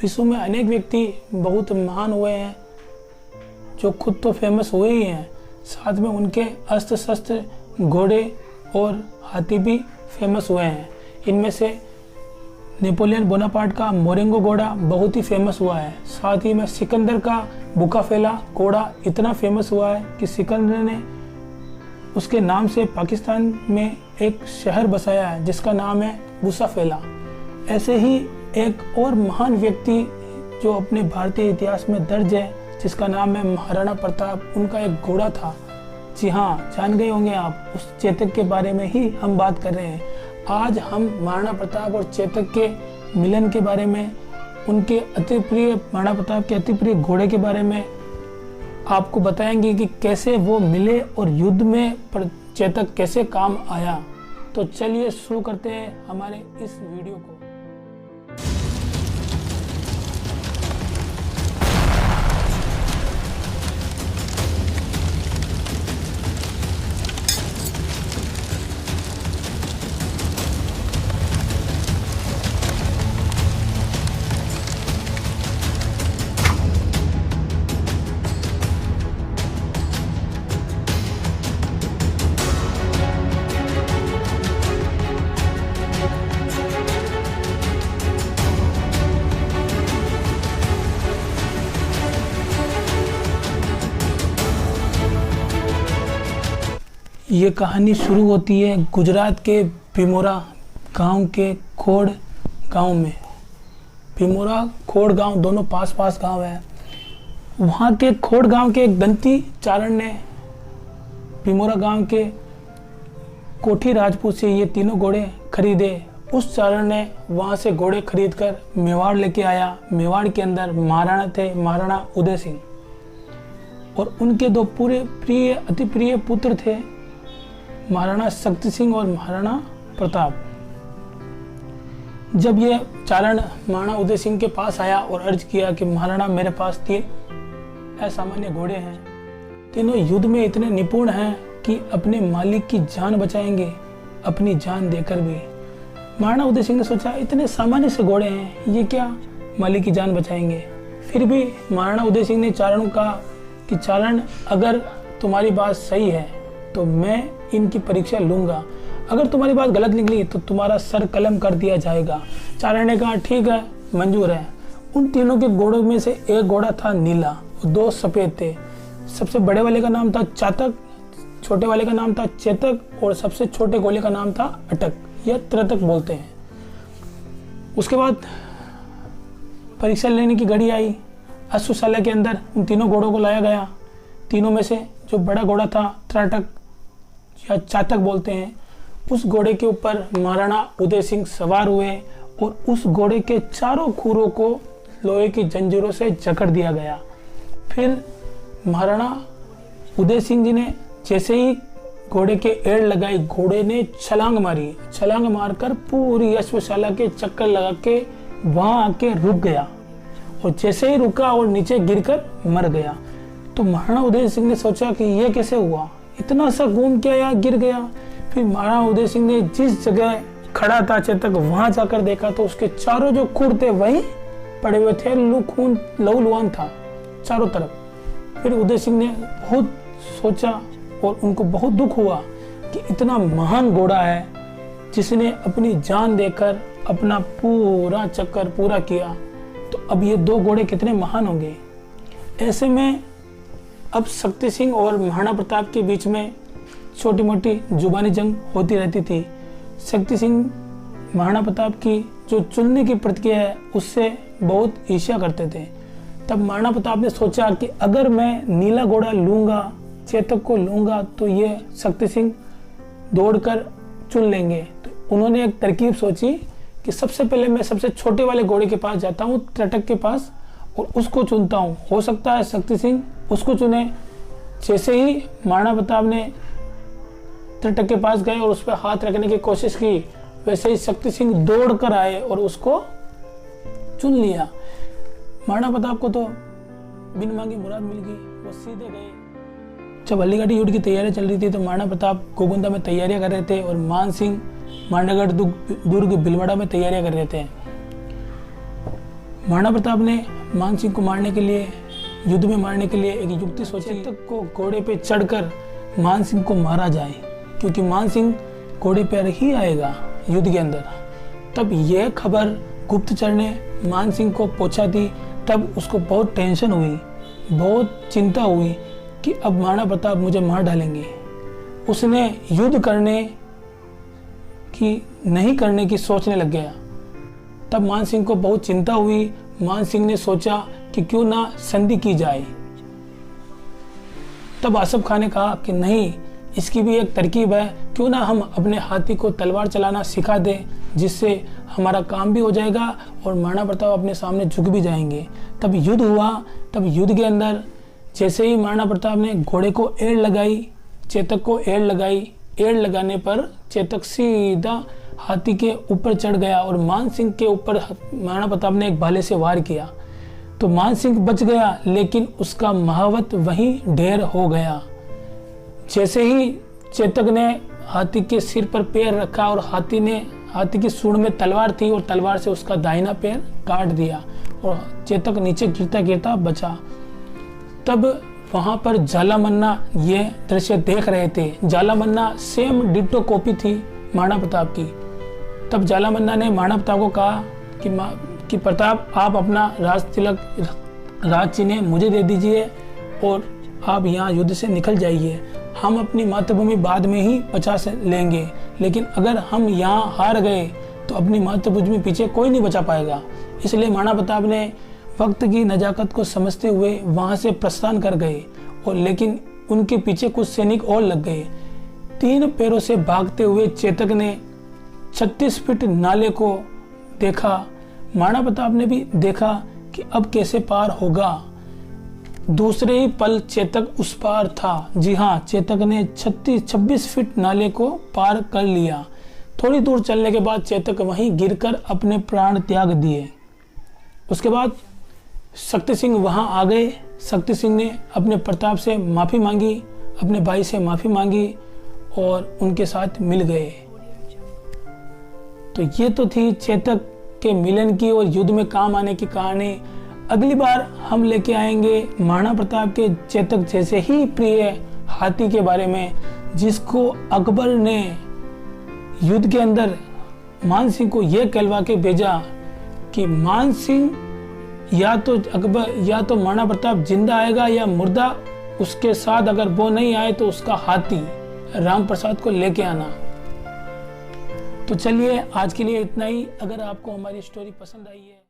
विश्व में अनेक व्यक्ति बहुत महान हुए हैं, जो खुद तो फेमस हुए ही हैं, साथ में उनके अस्त्र शस्त्र, घोड़े और हाथी भी फेमस हुए हैं। इनमें से नेपोलियन बोनापार्ट का मोरेंगो घोड़ा बहुत ही फेमस हुआ है। साथ ही में सिकंदर का बुकाफेला घोड़ा इतना फेमस हुआ है कि सिकंदर ने उसके नाम से पाकिस्तान में एक शहर बसाया है जिसका नाम है बुसाफेला। ऐसे ही एक और महान व्यक्ति जो अपने भारतीय इतिहास में दर्ज है, जिसका नाम है महाराणा प्रताप। उनका एक घोड़ा था। जी हाँ, जान गए होंगे आप, उस चेतक के बारे में ही हम बात कर रहे हैं। आज हम महाराणा प्रताप और चेतक के मिलन के बारे में, उनके अति प्रिय महाराणा प्रताप के अति प्रिय घोड़े के बारे में आपको बताएंगे कि कैसे वो मिले और युद्ध में चेतक कैसे काम आया। तो चलिए शुरू करते हैं हमारे इस वीडियो को। ये कहानी शुरू होती है गुजरात के भीमोरा गांव के खोड़ गांव में। भीमोरा खोड़ गांव दोनों पास पास गांव है। वहाँ के खोड़ गांव के एक दंती चारण ने भीमोरा गांव के कोठी राजपूत से ये तीनों घोड़े खरीदे। उस चारण ने वहाँ से घोड़े खरीद कर मेवाड़ लेके आया। मेवाड़ के अंदर महाराणा थे, महाराणा उदय सिंह, और उनके दो पूरे प्रिय अति प्रिय पुत्र थे, महाराणा शक्ति सिंह और महाराणा प्रताप। जब ये चारण महाराणा उदय सिंह के पास आया और अर्ज किया कि महाराणा, मेरे पास 3 असामान्य घोड़े हैं, तीनों युद्ध में इतने निपुण हैं कि अपने मालिक की जान बचाएंगे, अपनी जान देकर भी। महाराणा उदय सिंह ने सोचा, इतने सामान्य से घोड़े हैं, ये क्या मालिक की जान बचाएंगे। फिर भी महाराणा उदय सिंह ने चारण को कहा कि चारण, अगर तुम्हारी बात सही है तो मैं इनकी परीक्षा लूंगा, अगर तुम्हारी बात गलत निकली तो तुम्हारा सर कलम कर दिया जाएगा। चारण ने कहा, ठीक है, मंजूर है। उन तीनों के घोड़ों में से एक घोड़ा था नीला, 2 सफेद थे। सबसे बड़े वाले का नाम था चातक, छोटे वाले का नाम था चेतक, और सबसे छोटे घोड़े का नाम था अटक या त्रतक बोलते हैं। उसके बाद परीक्षा लेने की घड़ी आई। अश्वशाला के अंदर उन तीनों घोड़ों को लाया गया। तीनों में से जो बड़ा घोड़ा था त्राटक या चातक बोलते हैं, उस घोड़े के ऊपर महाराणा उदय सिंह सवार हुए और उस घोड़े के चारों खुरों को लोहे की जंजीरों से जकड़ दिया गया। फिर महाराणा उदय सिंह जी ने जैसे ही घोड़े के एड़ लगाई, घोड़े ने छलांग मारी। छलांग मारकर पूरी अश्वशाला के चक्कर लगा के वहां आके रुक गया, और जैसे ही रुका और नीचे गिरकर मर गया। तो महाराणा उदय सिंह ने सोचा कि यह कैसे हुआ, इतना सा घूम के या गिर गया। फिर महाराणा उदय सिंह ने जिस जगह खड़ा था चेतक, वहां जाकर देखा तो उसके चारों जो खुर थे वहीं पड़े हुए थे। खून लहूलुहान था चारों तरफ। फिर उदय सिंह ने बहुत सोचा और उनको बहुत दुख हुआ कि इतना महान घोड़ा है जिसने अपनी जान देकर अपना पूरा चक्कर पूरा किया, तो अब ये 2 घोड़े कितने महान होंगे। ऐसे में अब शक्ति सिंह और महाराणा प्रताप के बीच में छोटी मोटी जुबानी जंग होती रहती थी। शक्ति सिंह महाराणा प्रताप की जो चुनने की प्रक्रिया है उससे बहुत ईर्ष्या करते थे। तब महाराणा प्रताप ने सोचा कि अगर मैं नीला घोड़ा लूंगा, चेतक को लूंगा, तो ये शक्ति सिंह दौड़कर चुन लेंगे। तो उन्होंने एक तरकीब सोची कि सबसे पहले मैं सबसे छोटे वाले घोड़े के पास जाता हूँ, त्रटक के पास, और उसको चुनता हूँ। हो सकता है शक्ति सिंह उसको चुने। जैसे ही महाराणा प्रताप ने त्रटक के पास गए और उस पर हाथ रखने की कोशिश की, वैसे ही शक्ति सिंह दौड़ कर आए और उसको चुन लिया। महाराणा प्रताप को तो बिन मांगी मुराद मिल गई, वो सीधे गए। जब हल्दीघाटी युद्ध की तैयारियां चल रही थी तो महाराणा प्रताप गोगुंदा में तैयारियां कर रहे थे और मान सिंह मांडगढ़ दुर्ग भीलवाड़ा में तैयारियां कर रहे थे। महाराणा प्रताप ने मान सिंह को मारने के लिए, युद्ध में मारने के लिए एक युक्ति सोची। चेतक को घोड़े पे चढ़कर मान सिंह को मारा जाए, क्योंकि मान सिंह घोड़े पर ही आएगा युद्ध के अंदर। तब यह खबर गुप्तचर ने मान सिंह को पहुंचा दी। तब उसको बहुत टेंशन हुई, बहुत चिंता हुई कि अब महाराणा प्रताप मुझे मार डालेंगे। उसने युद्ध करने की नहीं करने की सोचने लग गया। तब मान सिंह को बहुत चिंता हुई। मान सिंह ने सोचा कि क्यों ना संधि की जाए। तब आसफ खान ने कहा कि नहीं, इसकी भी एक तरकीब है, क्यों ना हम अपने हाथी को तलवार चलाना सिखा दें, जिससे हमारा काम भी हो जाएगा और महाराणा प्रताप अपने सामने झुक भी जाएंगे। तब युद्ध हुआ। तब युद्ध के अंदर जैसे ही महाराणा प्रताप ने घोड़े को एड़ लगाई, चेतक को एड़ लगाई, एड़ लगाने पर चेतक सीधा हाथी के ऊपर चढ़ गया और मान सिंह के ऊपर महाराणा प्रताप ने एक भाले से वार किया। तो मान सिंह बच गया, लेकिन उसका महावत वहीं ढेर हो गया। जैसे ही चेतक ने हाथी के सिर पर पैर रखा और हाथी की सूंड में तलवार थी और तलवार से उसका दाहिना पैर काट दिया और चेतक नीचे गिरता गिरता बचा। तब वहां पर झालामन्ना ये दृश्य देख रहे थे। झालामन्ना सेम डिट्टो कॉपी थी महाराणा प्रताप की। तब झालामन्ना ने महाराणा प्रताप को कहा कि प्रताप, आप अपना राज तिलक, राज चिन्ह मुझे दे दीजिए और आप यहाँ युद्ध से निकल जाइए। हम अपनी मातृभूमि बाद में ही बचा लेंगे, लेकिन अगर हम यहाँ हार गए तो अपनी मातृभूमि पीछे कोई नहीं बचा पाएगा। इसलिए महाराणा प्रताप ने वक्त की नजाकत को समझते हुए वहां से प्रस्थान कर गए, और लेकिन उनके पीछे कुछ सैनिक और लग गए। 3 पैरों से भागते हुए चेतक ने 36 फीट नाले को देखा। महाराणा प्रताप ने भी देखा कि अब कैसे पार होगा। दूसरे ही पल चेतक उस पार था। जी हाँ, चेतक ने 26 फीट नाले को पार कर लिया। थोड़ी दूर चलने के बाद चेतक वहीं गिरकर अपने प्राण त्याग दिए। उसके बाद शक्ति सिंह वहां आ गए। शक्ति सिंह ने अपने प्रताप से माफी मांगी, अपने भाई से माफी मांगी और उनके साथ मिल गए। तो ये तो थी चेतक के मिलन की और युद्ध में काम आने की कहानी। अगली बार हम लेके आएंगे महाराणा प्रताप के चेतक जैसे ही प्रिय हाथी के बारे में, जिसको अकबर ने युद्ध के अंदर मान सिंह को यह कहलवा के भेजा कि मान सिंह या तो महाराणा प्रताप जिंदा आएगा या मुर्दा, उसके साथ अगर वो नहीं आए तो उसका हाथी राम प्रसाद को लेके आना। तो चलिए आज के लिए इतना ही। अगर आपको हमारी स्टोरी पसंद आई है